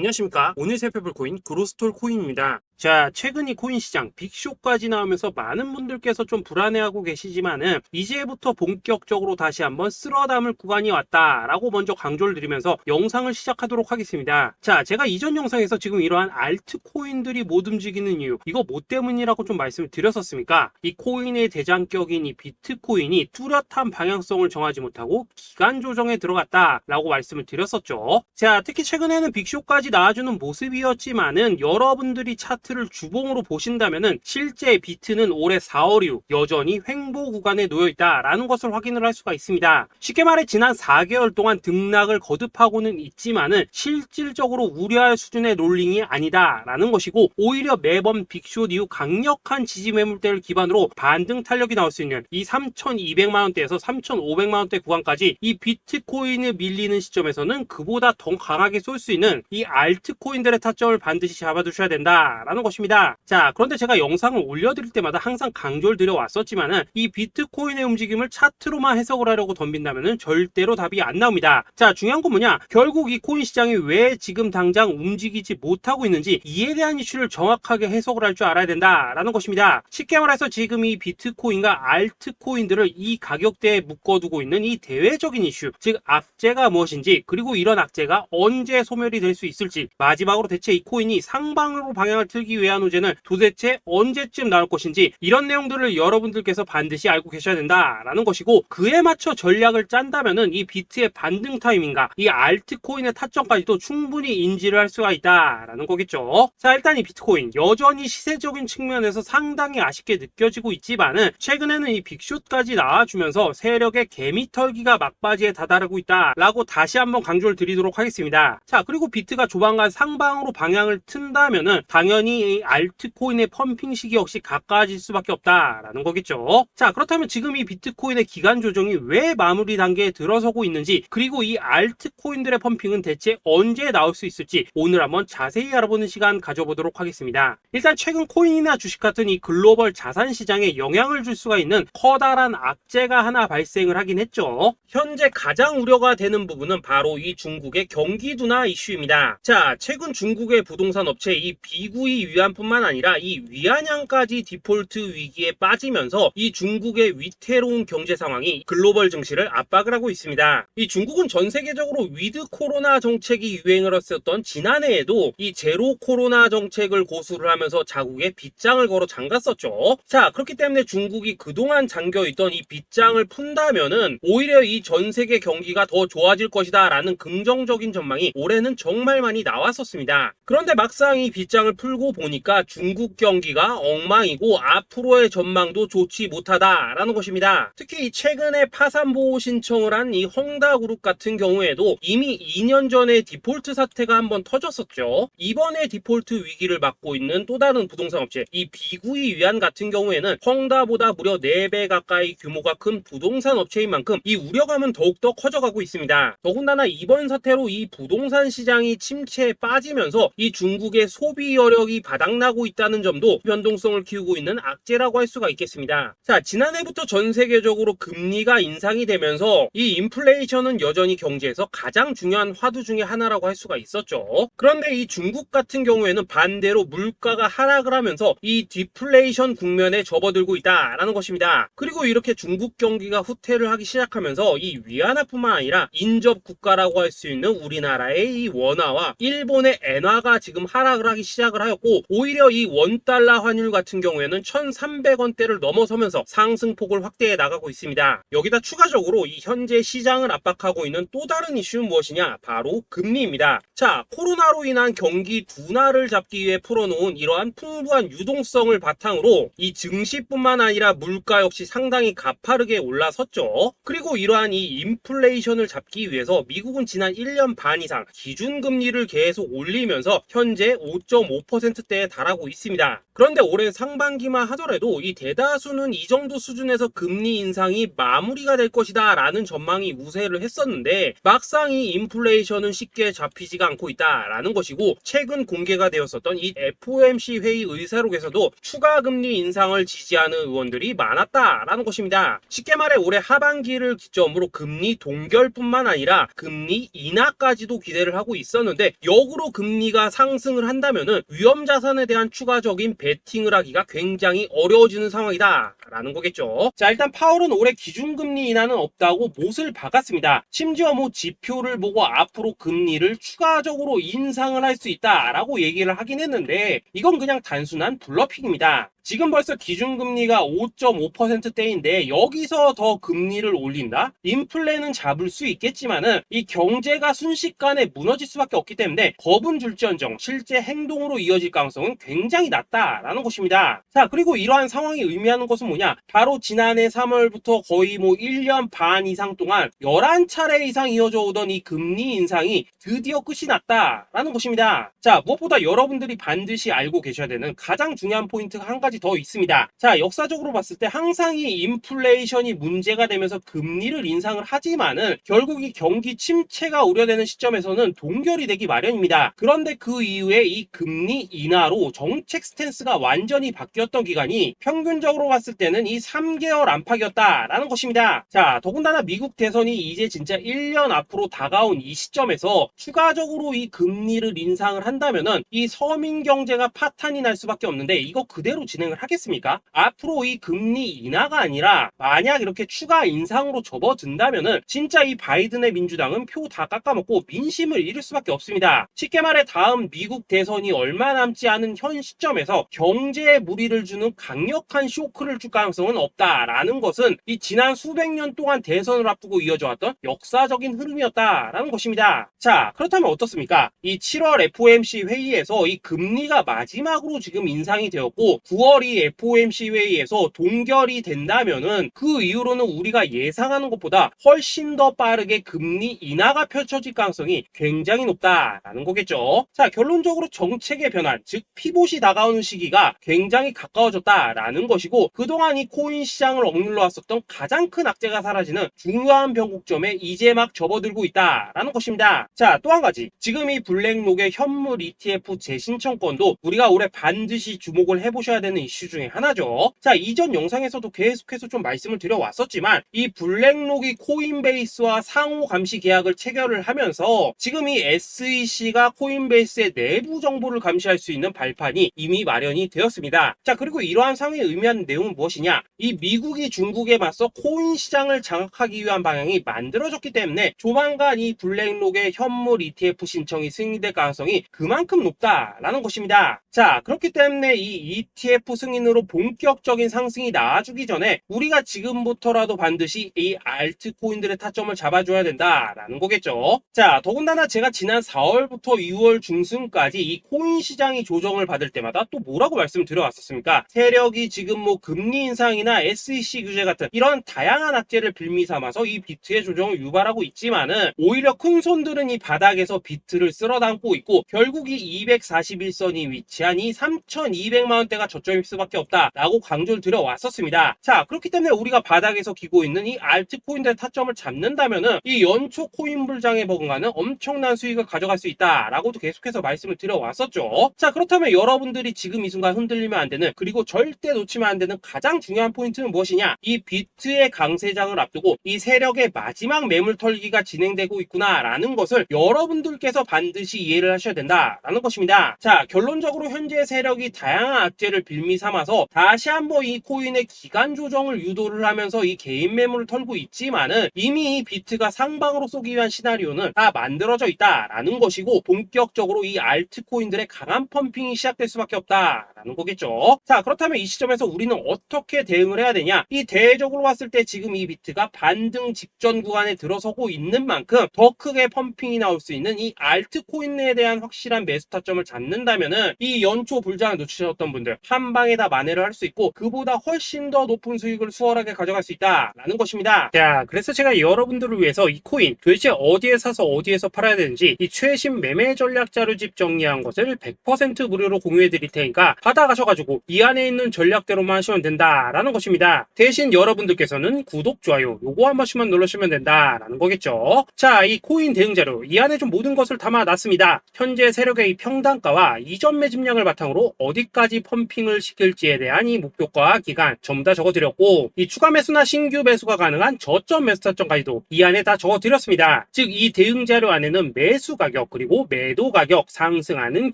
안녕하십니까. 오늘 살펴볼 코인 그로스톨 코인입니다. 자, 최근 이 코인 시장 빅쇼까지 나오면서 많은 분들께서 좀 불안해하고 계시지만은 이제부터 본격적으로 다시 한번 쓸어 담을 구간이 왔다라고 먼저 강조를 드리면서 영상을 시작하도록 하겠습니다. 자, 제가 이전 영상에서 지금 이러한 알트코인들이 못 움직이는 이유, 이거 뭐 때문이라고 좀 말씀을 드렸었습니까? 이 코인의 대장격인 이 비트코인이 뚜렷한 방향성을 정하지 못하고 기간 조정에 들어갔다라고 말씀을 드렸었죠. 자, 특히 최근에는 빅쇼까지 나와주는 모습이었지만은 여러분들이 차트를 주봉으로 보신다면은 실제 비트는 올해 4월 이후 여전히 횡보 구간에 놓여 있다라는 것을 확인을 할 수가 있습니다. 쉽게 말해 지난 4개월 동안 등락을 거듭하고는 있지만은 실질적으로 우려할 수준의 롤링이 아니다라는 것이고, 오히려 매번 빅쇼 이후 강력한 지지 매물대를 기반으로 반등 탄력이 나올 수 있는 이 3,200만 원대에서 3,500만 원대 구간까지 이 비트코인을 밀리는 시점에서는 그보다 더 강하게 쏠 수 있는 이 알트코인들의 타점을 반드시 잡아두셔야 된다라는 것입니다. 자, 그런데 제가 영상을 올려드릴 때마다 항상 강조를 드려왔었지만은 이 비트코인의 움직임을 차트로만 해석을 하려고 덤빈다면은 절대로 답이 안 나옵니다. 자, 중요한 건 뭐냐? 결국 이 코인 시장이 왜 지금 당장 움직이지 못하고 있는지 이에 대한 이슈를 정확하게 해석을 할 줄 알아야 된다라는 것입니다. 쉽게 말해서 지금 이 비트코인과 알트코인들을 이 가격대에 묶어두고 있는 이 대외적인 이슈, 즉 악재가 무엇인지, 그리고 이런 악재가 언제 소멸이 될 수 있을지, 마지막으로 대체 이 코인이 상방으로 방향을 틀기 위한 호재는 도대체 언제쯤 나올 것인지, 이런 내용들을 여러분들께서 반드시 알고 계셔야 된다라는 것이고, 그에 맞춰 전략을 짠다면은 이 비트의 반등 타이밍과 이 알트코인의 타점까지도 충분히 인지를 할 수가 있다라는 거겠죠. 자, 일단 이 비트코인 여전히 시세적인 측면에서 상당히 아쉽게 느껴지고 있지만은 최근에는 이 빅쇼까지 나와주면서 세력의 개미털기가 막바지에 다다르고 있다라고 다시 한번 강조를 드리도록 하겠습니다. 자, 그리고 비트가 조만간 상방으로 방향을 튼다면은 당연히 이 알트코인의 펌핑 시기 역시 가까워질 수밖에 없다라는 거겠죠. 자, 그렇다면 지금 이 비트코인의 기간 조정이 왜 마무리 단계에 들어서고 있는지, 그리고 이 알트코인들의 펌핑은 대체 언제 나올 수 있을지 오늘 한번 자세히 알아보는 시간 가져보도록 하겠습니다. 일단 최근 코인이나 주식 같은 이 글로벌 자산 시장에 영향을 줄 수가 있는 커다란 악재가 하나 발생을 하긴 했죠. 현재 가장 우려가 되는 부분은 바로 이 중국의 경기 둔화 이슈입니다. 자, 최근 중국의 부동산 업체 이 비구이 위안뿐만 아니라 이 위안양까지 디폴트 위기에 빠지면서 이 중국의 위태로운 경제 상황이 글로벌 증시를 압박을 하고 있습니다. 이 중국은 전 세계적으로 위드 코로나 정책이 유행을 했었던 지난해에도 이 제로 코로나 정책을 고수를 하면서 자국에 빗장을 걸어 잠갔었죠. 자, 그렇기 때문에 중국이 그동안 잠겨있던 이 빗장을 푼다면은 오히려 이 전 세계 경기가 더 좋아질 것이다 라는 긍정적인 전망이 올해는 정말 많이 나왔었습니다. 그런데 막상 이 빗장을 풀고 보니까 중국 경기가 엉망이고 앞으로의 전망도 좋지 못하다라는 것입니다. 특히 최근에 파산보호 신청을 한 이 헝다그룹 같은 경우에도 이미 2년 전에 디폴트 사태가 한번 터졌었죠. 이번에 디폴트 위기를 맞고 있는 또 다른 부동산 업체 이 비구이 위안 같은 경우에는 헝다보다 무려 4배 가까이 규모가 큰 부동산 업체인 만큼 이 우려감은 더욱더 커져가고 있습니다. 더군다나 이번 사태로 이 부동산 시장이 침체에 빠지면서 이 중국의 소비 여력이 바닥나고 있다는 점도 변동성을 키우고 있는 악재라고 할 수가 있겠습니다. 자, 지난해부터 전 세계적으로 금리가 인상이 되면서 이 인플레이션은 여전히 경제에서 가장 중요한 화두 중에 하나라고 할 수가 있었죠. 그런데 이 중국 같은 경우에는 반대로 물가가 하락을 하면서 이 디플레이션 국면에 접어들고 있다라는 것입니다. 그리고 이렇게 중국 경기가 후퇴를 하기 시작하면서 이 위안화뿐만 아니라 인접 국가라고 할 수 있는 우리나라의 이 원화와 일본의 엔화가 지금 하락을 하기 시작을 하였고, 오히려 이 원달러 환율 같은 경우에는 1,300원대를 넘어서면서 상승폭을 확대해 나가고 있습니다. 여기다 추가적으로 이 현재 시장을 압박하고 있는 또 다른 이슈는 무엇이냐? 바로 금리입니다. 자, 코로나로 인한 경기 둔화를 잡기 위해 풀어놓은 이러한 풍부한 유동성을 바탕으로 이 증시뿐만 아니라 물가 역시 상당히 가파르게 올라섰죠. 그리고 이러한 이 인플레이션을 잡기 위해서 미국은 지난 1년 반 이상 기준금리를 계속 올리면서 현재 5.5% 50%대에 달하고 있습니다. 그런데 올해 상반기만 하더라도 이 대다수는 이 정도 수준에서 금리 인상이 마무리가 될 것이다 라는 전망이 우세를 했었는데 막상 이 인플레이션은 쉽게 잡히지가 않고 있다라는 것이고, 최근 공개가 되었었던 이 FOMC 회의 의사록에서도 추가 금리 인상을 지지하는 의원들이 많았다라는 것입니다. 쉽게 말해 올해 하반기를 기점으로 금리 동결뿐만 아니라 금리 인하까지도 기대를 하고 있었는데, 역으로 금리가 상승을 한다면은 위험 자산에 대한 추가적인 베팅을 하기가 굉장히 어려워지는 상황이다 라는 거겠죠. 자, 일단 파월은 올해 기준금리 인하는 없다고 못을 박았습니다. 심지어 뭐 지표를 보고 앞으로 금리를 추가적으로 인상을 할 수 있다라고 얘기를 하긴 했는데, 이건 그냥 단순한 블러핑입니다. 지금 벌써 기준금리가 5.5%대인데 여기서 더 금리를 올린다? 인플레는 잡을 수 있겠지만은 이 경제가 순식간에 무너질 수밖에 없기 때문에 겁은 줄지언정 실제 행동으로 이어질 가능성은 굉장히 낮다라는 것입니다. 자, 그리고 이러한 상황이 의미하는 것은 뭐냐? 바로 지난해 3월부터 거의 뭐 1년 반 이상 동안 11차례 이상 이어져 오던 이 금리 인상이 드디어 끝이 났다라는 것입니다. 자, 무엇보다 여러분들이 반드시 알고 계셔야 되는 가장 중요한 포인트가 한 가지 더 있습니다. 자, 역사적으로 봤을 때 항상 이 인플레이션이 문제가 되면서 금리를 인상을 하지만은 결국 이 경기 침체가 우려되는 시점에서는 동결이 되기 마련입니다. 그런데 그 이후에 이 금리 인하로 정책 스탠스가 완전히 바뀌었던 기간이 평균적으로 봤을 때는 이 3개월 안팎이었다라는 것입니다. 자, 더군다나 미국 대선이 이제 진짜 1년 앞으로 다가온 이 시점에서 추가적으로 이 금리를 인상을 한다면은 이 서민 경제가 파탄이 날 수밖에 없는데, 이거 그대로 진행을 하겠습니까? 앞으로 이 금리 인하가 아니라 만약 이렇게 추가 인상으로 접어든다면은 진짜 이 바이든의 민주당은 표 다 깎아먹고 민심을 잃을 수밖에 없습니다. 쉽게 말해 다음 미국 대선이 얼마 남지 않은 현 시점에서 경제에 무리를 주는 강력한 쇼크를 줄 가능성은 없다라는 것은 이 지난 수백 년 동안 대선을 앞두고 이어져 왔던 역사적인 흐름이었다라는 것입니다. 자, 그렇다면 어떻습니까? 이 7월 FOMC 회의에서 이 금리가 마지막으로 지금 인상이 되었고 9월 이 FOMC 회의에서 동결이 된다면은 그 이후로는 우리가 예상하는 것보다 훨씬 더 빠르게 금리 인하가 펼쳐질 가능성이 굉장히 높다라는 거겠죠. 자, 결론적으로 정책의 변환, 즉 피봇이 다가오는 시기가 굉장히 가까워졌다라는 것이고, 그동안 이 코인 시장을 억눌러 왔었던 가장 큰 악재가 사라지는 중요한 변곡점에 이제 막 접어들고 있다라는 것입니다. 자, 또 한 가지, 지금 이 블랙록의 현물 ETF 재신청권도 우리가 올해 반드시 주목을 해보셔야 되는 이슈 중에 하나죠. 자, 이전 영상에서도 계속해서 좀 말씀을 드려왔었지만 이 블랙록이 코인베이스와 상호 감시 계약을 체결을 하면서 지금 이 SEC가 코인베이스의 내부 정보를 감시할 수 있는 발판이 이미 마련이 되었습니다. 자, 그리고 이러한 상황이 의미하는 내용은 무엇이냐? 이 미국이 중국에 맞서 코인 시장을 장악하기 위한 방향이 만들어졌기 때문에 조만간 이 블랙록의 현물 ETF 신청이 승인될 가능성이 그만큼 높다라는 것입니다. 자, 그렇기 때문에 이 ETF 승인으로 본격적인 상승이 나와주기 전에 우리가 지금부터라도 반드시 이 알트코인들의 타점을 잡아줘야 된다라는 거겠죠. 자, 더군다나 제가 지난 4월부터 6월 중순까지 이 코인 시장이 조정을 받을 때마다 또 뭐라고 말씀드려왔었습니까? 세력이 지금 뭐 금리 인상이나 SEC 규제 같은 이런 다양한 악재를 빌미 삼아서 이 비트의 조정을 유발하고 있지만은 오히려 큰 손들은 이 바닥에서 비트를 쓸어 담고 있고 결국 이 241선이 위치한 이 3,200만 원대가 저점일 수밖에 없다라고 강조를 드려왔었습니다. 자, 그렇기 때문에 우리가 바닥에서 기고 있는 이 알트코인들의 타점을 잡는다면은 이 연초 코인 불장에 버금가는 엄청난 수익을 가져갈 수 있다라고도 계속해서 말씀을 드려왔었죠. 자, 그렇다면 여러분들이 지금 이 순간 흔들리면 안 되는, 그리고 절대 놓치면 안 되는 가장 중요한 포인트는 무엇이냐? 이 비트의 강세장을 앞두고 이 세력의 마지막 매물 털기가 진행되고 있구나라는 것을 여러분들께서 반드시 이해를 하셔야 된다라는 것입니다. 자, 결론적으로 현재 세력이 다양한 악재를 빌미 삼아서 다시 한번 이 코인의 기간 조정을 유도를 하면서 이 개인 매물을 털고 있지만은 이미 이 비트가 상방으로 쏘기 위한 시나리오는 다 만들어져 있다라는 것이고, 본격적으로 이 알트코인들의 강한 펌핑이 시작될 수밖에 없다라는 거겠죠. 자, 그렇다면 이 시점에서 우리는 어떻게 대응을 해야 되냐? 이 대외적으로 봤을 때 지금 이 비트가 반등 직전 구간에 들어서고 있는 만큼 더 크게 펌핑이 나올 수 있는 이 알트코인에 대한 확실한 매수 타점을 잡는다면은 이 연초 불장을 놓치셨던 분들 한 한 방에 다 만회를 할 수 있고 그보다 훨씬 더 높은 수익을 수월하게 가져갈 수 있다라는 것입니다. 자, 그래서 제가 여러분들을 위해서 이 코인 도대체 어디에 사서 어디에서 팔아야 되는지 이 최신 매매 전략 자료집 정리한 것을 100% 무료로 공유해 드릴 테니까 받아가셔가지고 이 안에 있는 전략대로만 하시면 된다라는 것입니다. 대신 여러분들께서는 구독, 좋아요 요거 한 번씩만 눌러주시면 된다라는 거겠죠. 자, 이 코인 대응 자료 이 안에 좀 모든 것을 담아놨습니다. 현재 세력의 이 평단가와 이전 매집량을 바탕으로 어디까지 펌핑을 시킬지에 대한 이 목표가 기간 전부 다 적어드렸고 이 추가 매수나 신규 매수가 가능한 저점 매수 타점까지도 이 안에 다 적어드렸습니다. 즉 이 대응 자료 안에는 매수 가격 그리고 매도 가격 상승하는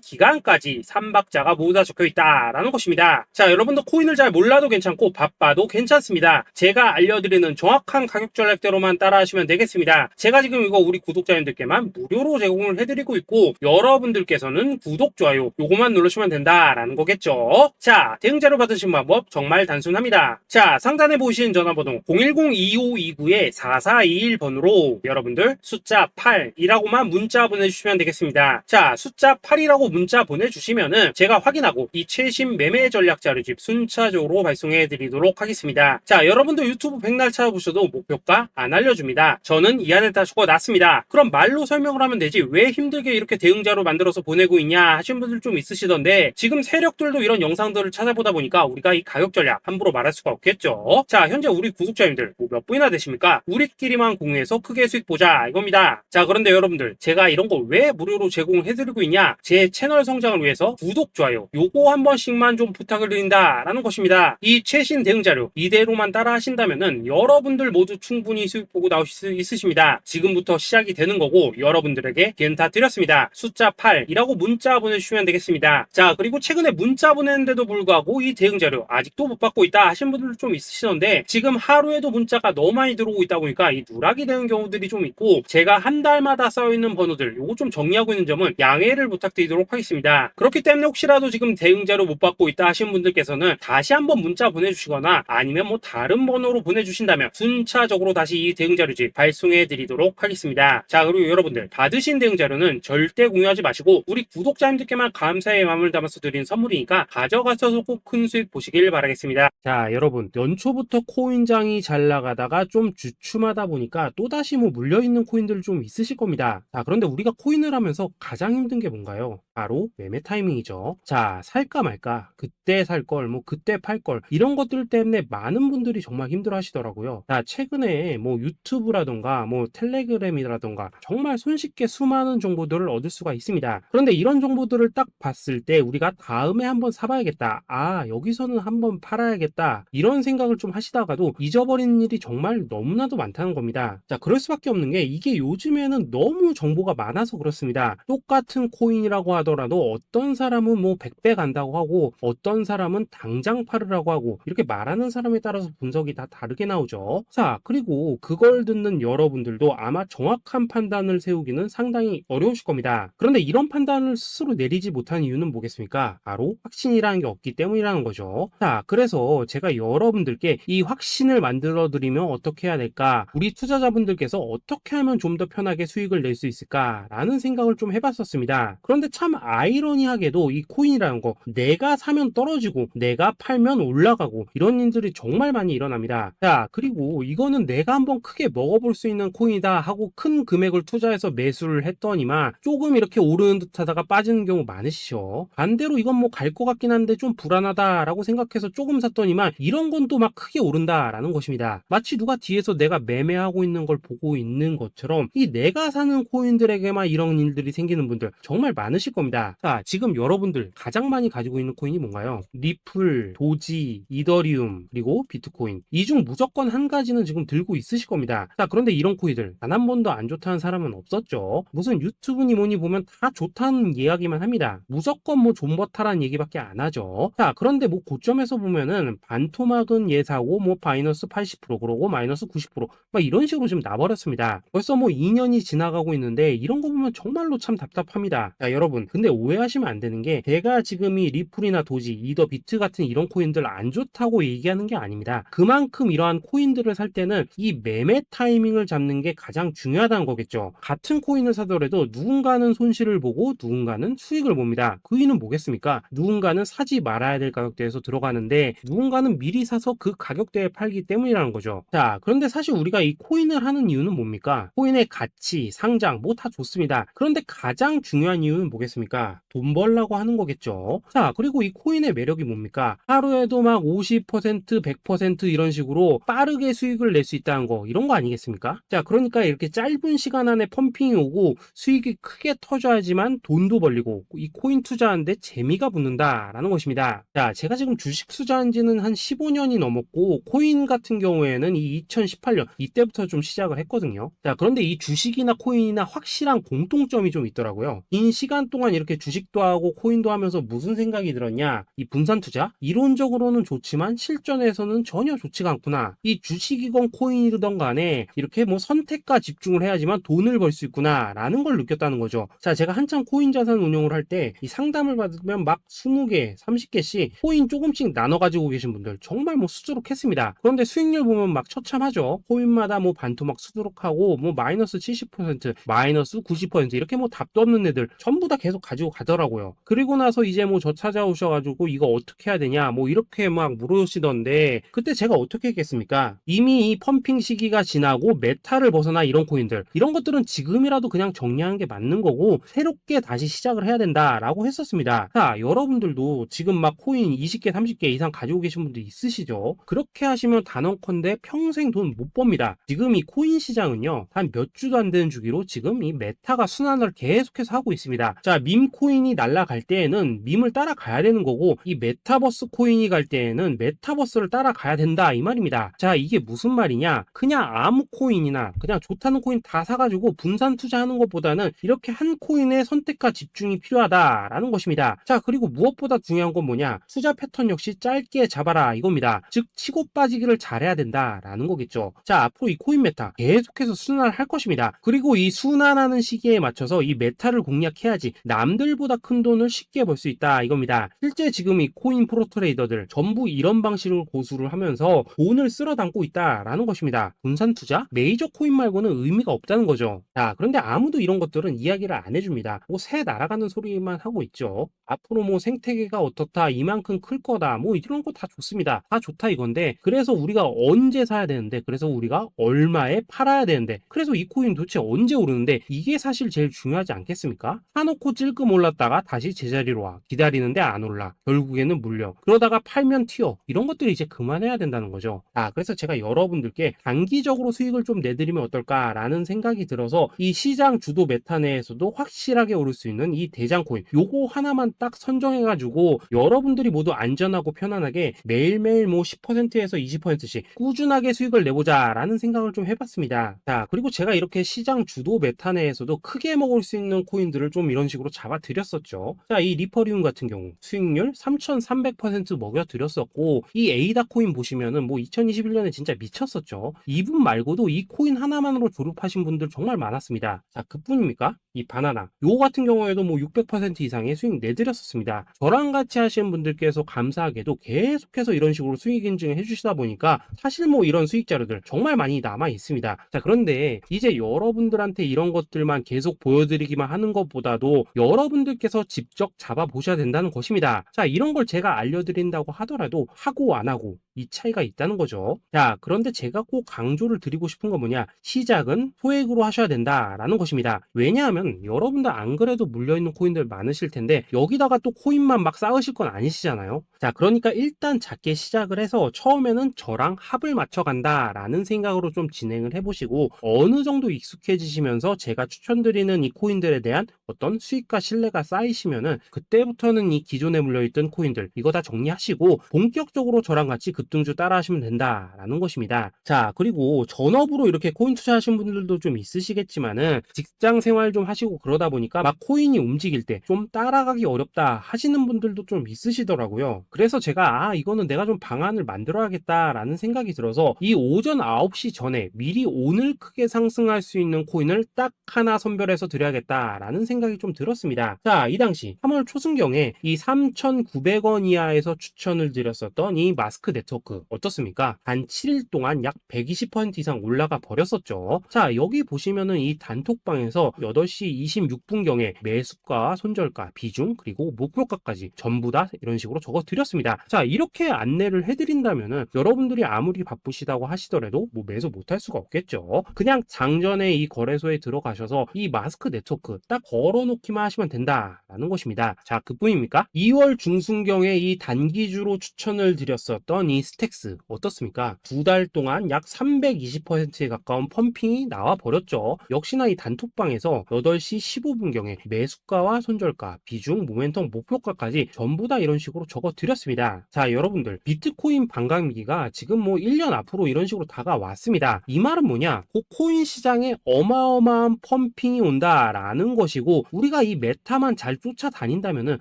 기간까지 3박자가 모두 다 적혀있다라는 것입니다. 자, 여러분도 코인을 잘 몰라도 괜찮고 바빠도 괜찮습니다. 제가 알려드리는 정확한 가격 전략대로만 따라하시면 되겠습니다. 제가 지금 이거 우리 구독자님들께만 무료로 제공을 해드리고 있고 여러분들께서는 구독, 좋아요 요거만 누르시면 된다라는 거겠죠. 자, 대응 자료 받으신 방법 정말 단순합니다. 자, 상단에 보이시는 전화번호 010-2529-4421번으로 여러분들 숫자 8이라고만 문자 보내주시면 되겠습니다. 자, 숫자 8이라고 문자 보내주시면은 제가 확인하고 이 최신 매매 전략 자료집 순차적으로 발송해 드리도록 하겠습니다. 자, 여러분도 유튜브 백날 찾아보셔도 목표가 안 알려줍니다. 저는 이 안에 다 적어놨습니다. 그럼 말로 설명을 하면 되지 왜 힘들게 이렇게 대응 자료 만들어서 보내고 있냐 하신 분들 좀 있으시던데 지금 세력들도 이런 영상들을 찾아보다 보니까 우리가 이 가격 전략 함부로 말할 수가 없겠죠. 자, 현재 우리 구독자님들 몇 분이나 되십니까? 우리끼리만 공유해서 크게 수익 보자 이겁니다. 자, 그런데 여러분들 제가 이런 거 왜 무료로 제공을 해드리고 있냐? 제 채널 성장을 위해서 구독, 좋아요 요거 한 번씩만 좀 부탁을 드린다라는 것입니다. 이 최신 대응 자료 이대로만 따라 하신다면은 여러분들 모두 충분히 수익 보고 나오실 수 있으십니다. 지금부터 시작이 되는 거고 여러분들에게 기회는 다 드렸습니다. 숫자 8이라고 문자 보내주시면 되겠습니다. 자, 그리고 최근에 문자 보냈는데도 불구하고 이 대응 자료 아직도 못 받고 있다 하신 분들 좀 있으시던데 지금 하루에도 문자가 너무 많이 들어오고 있다 보니까 이 누락이 되는 경우들이 좀 있고 제가 한 달마다 쌓여있는 번호들 요거 좀 정리하고 있는 점은 양해를 부탁드리도록 하겠습니다. 그렇기 때문에 혹시라도 지금 대응 자료 못 받고 있다 하신 분들께서는 다시 한번 문자 보내주시거나 아니면 뭐 다른 번호로 보내주신다면 순차적으로 다시 이 대응 자료집 발송해 드리도록 하겠습니다. 자, 그리고 여러분들 받으신 대응 자료는 절대 공유하지 마시고 우리 구독자님들께만 감사의 마음을 담아서 드린 선물이니까 가져가셔서 꼭 큰 수익 보시길 바라겠습니다. 자, 여러분 연초부터 코인장이 잘 나가다가 좀 주춤하다 보니까 또다시 뭐 물려있는 코인들 좀 있으실 겁니다. 자, 그런데 우리가 코인을 하면서 가장 힘든 게 뭔가요? 바로 매매 타이밍이죠. 자, 살까 말까 그때 살 걸 뭐 그때 팔 걸 이런 것들 때문에 많은 분들이 정말 힘들어 하시더라고요. 자, 최근에 뭐 유튜브라던가 뭐 텔레그램이라던가 정말 손쉽게 수많은 정보들을 얻을 수가 있습니다. 그런데 이런 정보들을 딱 봤을 때 우리가 다음에 한번 사봐야겠다, 아 여기서는 한번 팔아야겠다 이런 생각을 좀 하시다가도 잊어버리는 일이 정말 너무나도 많다는 겁니다. 자, 그럴 수밖에 없는 게 이게 요즘에는 너무 정보가 많아서 그렇습니다. 똑같은 코인이라고 하더라도 어떤 사람은 뭐 100배 간다고 하고 어떤 사람은 당장 팔으라고 하고 이렇게 말하는 사람에 따라서 분석이 다 다르게 나오죠. 자, 그리고 그걸 듣는 여러분들도 아마 정확한 판단을 세우기는 상당히 어려우실 겁니다. 그런데 이런 판단을 스스로 내리지 못한 이유는 뭐겠습니까? 바로 확신이라는 게 없기 때문이라는 거죠. 자, 그래서 제가 여러분들께 이 확신을 만들어 드리면 어떻게 해야 될까? 우리 투자자분들께서 어떻게 하면 좀 더 편하게 수익을 낼 수 있을까? 라는 생각을 좀 해봤었습니다. 그런데 참 아이러니하게도 이 코인이라는 거 내가 사면 떨어지고 내가 팔면 올라가고 이런 일들이 정말 많이 일어납니다. 자, 그리고 이거는 내가 한번 크게 먹어볼 수 있는 코인이다 하고 큰 금액을 투자해서 매수를 했더니만 조금 이렇게 오르는 듯 하다가 빠지는 경우 많으시죠. 반대로 이건 뭐 갈 것 같긴 한데 좀 불안하다 라고 생각해서 조금 샀더니만 이런 건 또 막 크게 오른다 라는 것입니다. 마치 누가 뒤에서 내가 매매하고 있는 걸 보고 있는 것처럼 이 내가 사는 코인들에게만 이런 일들이 생기는 분들 정말 많으실 겁니다. 자, 지금 여러분들 가장 많이 가지고 있는 코인이 뭔가요? 리플, 도지, 이더리움, 그리고 비트코인. 이 중 무조건 한 가지는 지금 들고 있으실 겁니다. 자, 그런데 이런 코인들 단 한 번도 안 좋다는 사람은 없었죠. 무슨 유튜브니 뭐니 보면 다 좋다는 이야기만 합니다. 무조건 뭐 존버타라는 얘기밖에 안 하죠. 자, 그런데 뭐 고점에서 보면은 반토막은 예사고 뭐 마이너스 80% 그러고 마이너스 90%막 이런 식으로 지금 나버렸습니다. 벌써 뭐 2년이 지나가고 있는데 이런 거 보면 정말로 참 답답합니다. 자, 여러분 근데 오해하시면 안 되는 게 제가 지금 이 리플이나 도지, 이더 비트 같은 이런 코인들 안 좋다고 얘기하는 게 아닙니다. 그만큼 이러한 코인들을 살 때는 이 매매 타이밍을 잡는 게 가장 중요하다는 거겠죠. 같은 코인을 사더라도 누군가는 손실을 보고 누군가는 수익을 봅니다. 그 이유는 뭐겠습니까? 누군가는 사지 말아야 될 가격대에서 들어가는데 누군가는 미리 사서 그 가격대에 팔기 때문이라는 거죠. 자, 그런데 사실 우리가 이 코인을 하는 이유는 뭡니까? 코인의 가치, 상장 뭐 다 좋습니다. 그런데 가장 중요한 이유는 뭐겠습니까? 돈 벌라고 하는 거겠죠. 자, 그리고 이 코인의 매력이 뭡니까? 하루에도 막 50%, 100% 이런 식으로 빠르게 수익을 낼 수 있다는 거, 이런 거 아니겠습니까? 자, 그러니까 이렇게 짧은 시간 안에 펌핑이 오고 수익이 크게 터져야지만 돈도 벌리고 이 코인 투자하는데 재미가 붙는다라는 것입니다. 자, 제가 지금 주식 투자한 지는 한 15년이 넘었고 코인 같은 경우에는 이 2018년 이때부터 좀 시작을 했거든요. 자, 그런데 이 주식이나 코인이나 확실한 공통점이 좀 있더라고요. 긴 시간 동안 이렇게 주식도 하고 코인도 하면서 무슨 생각이 들었냐? 이 분산 투자? 이론적으로는 좋지만 실전에서는 전혀 좋지가 않구나. 이 주식이건 코인이든 간에 이렇게 뭐 선택과 집중을 해야지만 돈을 벌 수 있구나 라는 걸 느꼈다는 거죠. 자, 제가 한참 코인 자산 운용을 할 때 이 상담을 받으면 막 20개, 30개씩 코인 조금씩 나눠 가지고 계신 분들 정말 뭐 수두룩했습니다. 그런데 수익률 보면 막 처참하죠. 코인마다 뭐 반토막 수두룩하고 뭐 마이너스 70%, 마이너스 90% 이렇게 뭐 답도 없는 애들 전부 다 계속 가지고 가더라고요. 그리고 나서 이제 뭐 저 찾아오셔가지고 이거 어떻게 해야 되냐 뭐 이렇게 막 물으시던데 그때 제가 어떻게 했겠습니까? 이미 이 펌핑 시기가 지나고 메타를 벗어나 이런 코인들 이런 것들은 지금이라도 그냥 정리하는 게 맞는 거고 새롭게 다시 시작을 해야 된다라고 했었습니다. 자, 여러분들도 지금 막 코인 20개, 30개 이상 가지고 계신 분들 있으시죠? 그렇게 하시면 단언컨대 평생 돈 못 법니다. 지금 이 코인 시장은요 한 몇 주도 안 되는 주기로 지금 이 메타가 순환을 계속해서 하고 있습니다. 자, 밈 코인이 날아갈 때에는 밈을 따라가야 되는 거고 이 메타버스 코인이 갈 때에는 메타버스를 따라가야 된다 이 말입니다. 자, 이게 무슨 말이냐? 그냥 아무 코인이나 그냥 좋다는 코인 다 사가지고 분산 투자하는 것보다는 이렇게 한 코인에 선택과 집중이 필요하다라는 것입니다. 자, 그리고 무엇보다 중요한 건 뭐냐? 투자 패턴 역시 짧게 잡아라 이겁니다. 즉 치고 빠지기를 잘해야 된다라는 거겠죠. 자, 앞으로 이 코인 메타 계속해서 순환을 할 것입니다. 그리고 이 순환하는 시기에 맞춰서 이 메타를 공략해야지 남들보다 큰 돈을 쉽게 벌 수 있다 이겁니다. 실제 지금 이 코인 프로 트레이더들 전부 이런 방식으로 고수를 하면서 돈을 쓸어 담고 있다라는 것입니다. 분산 투자? 메이저 코인 말고는 의미가 없다는 거죠. 자, 그런데 아무도 이런 것들은 이야기를 안 해줍니다. 뭐 새 날아가는 소리만 하고 있죠. 앞으로 뭐 생태계가 어떻다, 이만큼 클 거다, 뭐 이런 거 다 좋습니다. 다 좋다 이건데 그래서 우리가 언제 사야 되는데 그래서 우리가 얼마에 팔아야 되는데 그래서 이 코인 도대체 언제 오르는데 이게 사실 제일 중요하지 않겠습니까? 사놓고 찔끔 올랐다가 다시 제자리로 와 기다리는데 안 올라 결국에는 물려 그러다가 팔면 튀어 이런 것들이 이제 그만해야 된다는 거죠. 그래서 제가 여러분들께 단기적으로 수익을 좀 내드리면 어떨까라는 생각이 들어서 이 시장 주도 메타 내에서도 확실하게 오를 수 있는 이 대장 코인 요거 하나만 딱 선정해가지고 여러분들이 모두 안전하고 편안하게 매일매일 뭐 10%에서 20%씩 꾸준하게 수익을 내보자 라는 생각을 좀 해봤습니다. 자, 그리고 제가 이렇게 시장 주도 메타 내에서도 크게 먹을 수 있는 코인들을 좀 이런 식으로 잡아드렸었죠. 자, 이 리퍼리움 같은 경우 수익률 3300% 먹여드렸었고 이 에이다 코인 보시면은 뭐 2021년에 진짜 미쳤었죠. 이분 말고도 이 코인 하나만으로 졸업하신 분들 정말 많았습니다. 자, 그뿐입니까? 이 바나나 요 같은 경우에도 뭐 600% 이상의 수익 내드렸었습니다. 저랑 같이 하시는 분들께서 감사하게도 계속해서 이런 식으로 수익 인증을 해주시다 보니까 사실 뭐 이런 수익 자료들 정말 많이 남아 있습니다. 자, 그런데 이제 여러분들한테 이런 것들만 계속 보여드리기만 하는 것보다도 여러분들께서 직접 잡아보셔야 된다는 것입니다. 자, 이런 걸 제가 알려드린다고 하더라도 하고 안 하고 이 차이가 있다는 거죠. 자, 그런데 제가 꼭 강조를 드리고 싶은 건 뭐냐? 시작은 소액으로 하셔야 된다라는 것입니다. 왜냐하면 여러분들 안 그래도 물려있는 코인들 많으실 텐데 여기다가 또 코인만 막 쌓으실 건 아니시잖아요. 자, 그러니까 일단 작게 시작을 해서 처음에는 저랑 합을 맞춰간다라는 생각으로 좀 진행을 해보시고 어느 정도 익숙해지시면서 제가 추천드리는 이 코인들에 대한 어떤 수익과 신뢰가 쌓이시면은 그때부터는 이 기존에 물려있던 코인들 이거 다 정리하시고 본격적으로 저랑 같이 그 급등주 따라 하시면 된다라는 것입니다. 자, 그리고 전업으로 이렇게 코인 투자하신 분들도 좀 있으시겠지만은 직장 생활 좀 하시고 그러다 보니까 막 코인이 움직일 때 좀 따라가기 어렵다 하시는 분들도 좀 있으시더라고요. 그래서 제가 이거는 내가 좀 방안을 만들어야겠다라는 생각이 들어서 이 오전 9시 전에 미리 오늘 크게 상승할 수 있는 코인을 딱 하나 선별해서 드려야겠다라는 생각이 좀 들었습니다. 자, 이 당시 3월 초순경에 이 3,900원 이하에서 추천을 드렸었던 이 마스크 네트워크 어떻습니까? 단 7일 동안 약 120% 이상 올라가 버렸었죠. 자, 여기 보시면은 이 단톡방에서 8시 26분경에 매수가, 손절가, 비중, 그리고 목표가까지 전부 다 이런 식으로 적어 드렸습니다. 자, 이렇게 안내를 해드린다면은 여러분들이 아무리 바쁘시다고 하시더라도 뭐 매수 못할 수가 없겠죠. 그냥 장전에 이 거래소에 들어가셔서 이 마스크 네트워크 딱 걸어놓기만 하시면 된다라는 것입니다. 자, 그뿐입니까? 2월 중순경에 이 단기주로 추천을 드렸었던 이 스택스 어떻습니까? 2달 동안 약 320%에 가까운 펌핑이 나와 버렸죠. 역시나 이 단톡방에서 8시 15분경에 매수가와 손절가, 비중, 모멘텀, 목표가까지 전부 다 이런 식으로 적어 드렸습니다. 자, 여러분들 비트코인 반감기가 지금 뭐 1년 앞으로 이런 식으로 다가왔습니다. 이 말은 뭐냐? 그 코인 시장에 어마어마한 펌핑이 온다라는 것이고 우리가 이 메타만 잘 쫓아다닌다면은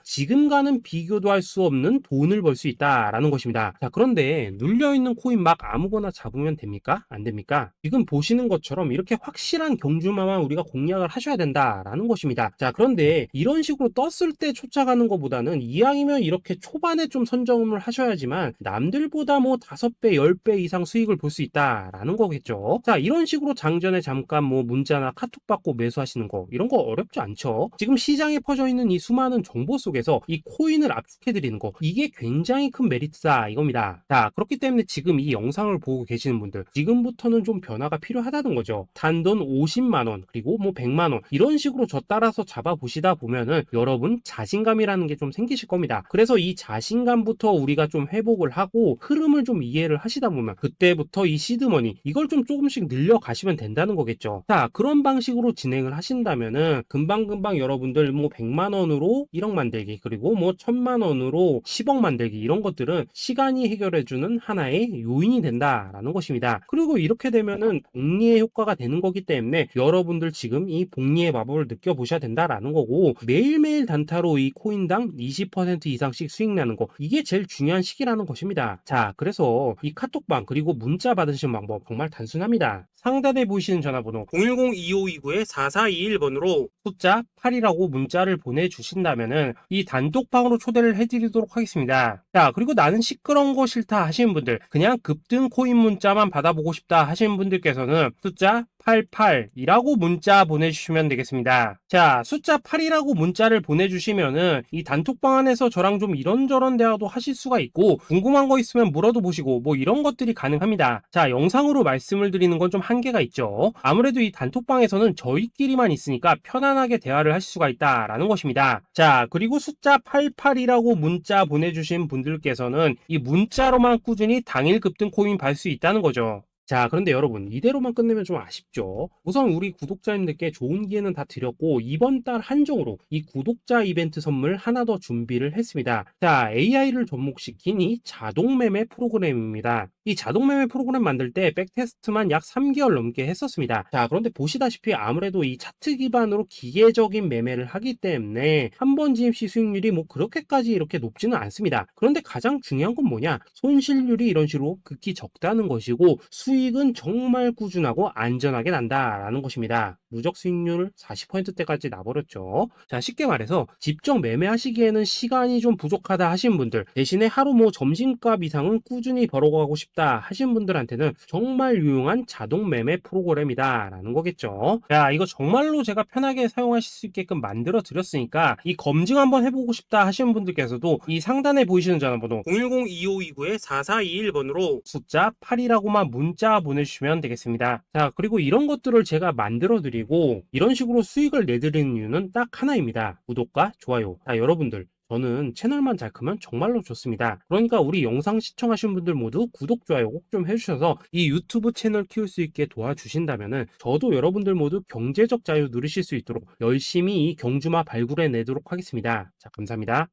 지금과는 비교도 할 수 없는 돈을 벌 수 있다라는 것입니다. 자, 그런데 눌려있는 코인 막 아무거나 잡으면 됩니까? 안 됩니까? 지금 보시는 것처럼 이렇게 확실한 경주마만 우리가 공략을 하셔야 된다라는 것입니다. 자, 그런데 이런 식으로 떴을 때 쫓아가는 것보다는 이왕이면 이렇게 초반에 좀 선점을 하셔야지만 남들보다 뭐 5배, 10배 이상 수익을 볼 수 있다라는 거겠죠. 자, 이런 식으로 장전에 잠깐 뭐 문자나 카톡 받고 매수하시는 거 이런 거 어렵지 않죠. 지금 시장에 퍼져 있는 이 수많은 정보 속에서 이 코인을 압축해 드리는 거 이게 굉장히 큰 메리트다 이겁니다. 자, 그렇기 때문에 지금 이 영상을 보고 계시는 분들 지금부터는 좀 변화가 필요하다는 거죠. 단돈 50만원 그리고 뭐 100만원 이런 식으로 저 따라서 잡아보시다 보면은 여러분 자신감이라는 게 좀 생기실 겁니다. 그래서 이 자신감부터 우리가 좀 회복을 하고 흐름을 좀 이해를 하시다 보면 그때부터 이 시드머니 이걸 좀 조금씩 늘려가시면 된다는 거겠죠. 자, 그런 방식으로 진행을 하신다면은 금방금방 여러분들 뭐 100만원으로 1억 만들기 그리고 뭐 1000만원으로 10억 만들기 이런 것들은 시간이 해결해주는 하나의 요인이 된다라는 것입니다. 그리고 이렇게 되면은 복리의 효과가 되는 거기 때문에 여러분들 지금 이 복리의 마법을 느껴보셔야 된다라는 거고 매일매일 단타로 이 코인당 20% 이상씩 수익 나는 거 이게 제일 중요한 시기라는 것입니다. 자, 그래서 이 카톡방 그리고 문자 받으시는 방법 정말 단순합니다. 상단에 보이시는 전화번호 010-2529-4421번으로 숫자 8이라고 문자를 보내주신다면은 이 단톡방으로 초대를 해드리도록 하겠습니다. 자, 그리고 나는 시끄러운 거 싫다 하시는 분들 그냥 급등 코인 문자만 받아보고 싶다 하시는 분들께서는 숫자 88이라고 문자 보내주시면 되겠습니다. 자, 숫자 8이라고 문자를 보내주시면은 이 단톡방 안에서 저랑 좀 이런저런 대화도 하실 수가 있고 궁금한 거 있으면 물어도 보시고 뭐 이런 것들이 가능합니다. 자, 영상으로 말씀을 드리는 건 좀 한계가 있죠. 아무래도 이 단톡방에서는 저희끼리만 있으니까 편안하게 대화를 하실 수가 있다라는 것입니다. 자, 그리고 숫자 88이라고 문자 보내주신 분들께서는 이 문자로만 꾸준히 당일 급등 코인 받을 수 있다는 거죠. 자, 그런데 여러분 이대로만 끝내면 좀 아쉽죠. 우선 우리 구독자님들께 좋은 기회는 다 드렸고 이번 달 한정으로 이 구독자 이벤트 선물 하나 더 준비를 했습니다. 자, AI를 접목시킨 이 자동매매 프로그램입니다. 이 자동매매 프로그램 만들 때 백테스트만 약 3개월 넘게 했었습니다. 자, 그런데 보시다시피 아무래도 이 차트 기반으로 기계적인 매매를 하기 때문에 한 번 진입 시 수익률이 뭐 그렇게까지 이렇게 높지는 않습니다. 그런데 가장 중요한 건 뭐냐? 손실률이 이런 식으로 극히 적다는 것이고 수익은 정말 꾸준하고 안전하게 난다라는 것입니다. 누적 수익률 40%대까지 나버렸죠. 자, 쉽게 말해서 직접 매매하시기에는 시간이 좀 부족하다 하신 분들 대신에 하루 뭐 점심값 이상은 꾸준히 벌어가고 싶다 하신 분들한테는 정말 유용한 자동 매매 프로그램이다 라는 거겠죠. 자, 이거 정말로 제가 편하게 사용하실 수 있게끔 만들어 드렸으니까 이 검증 한번 해보고 싶다 하시는 분들께서도 이 상단에 보이시는 전화번호 010-2529-4421번으로 숫자 8이라고만 문자 보내주시면 되겠습니다. 자, 그리고 이런 것들을 제가 만들어 드리고 이런 식으로 수익을 내드리는 이유는 딱 하나입니다. 구독과 좋아요. 자, 여러분들 저는 채널만 잘 크면 정말로 좋습니다. 그러니까 우리 영상 시청하신 분들 모두 구독, 좋아요 꼭 좀 해주셔서 이 유튜브 채널 키울 수 있게 도와주신다면은 저도 여러분들 모두 경제적 자유 누리실 수 있도록 열심히 이 경주마 발굴해 내도록 하겠습니다. 자, 감사합니다.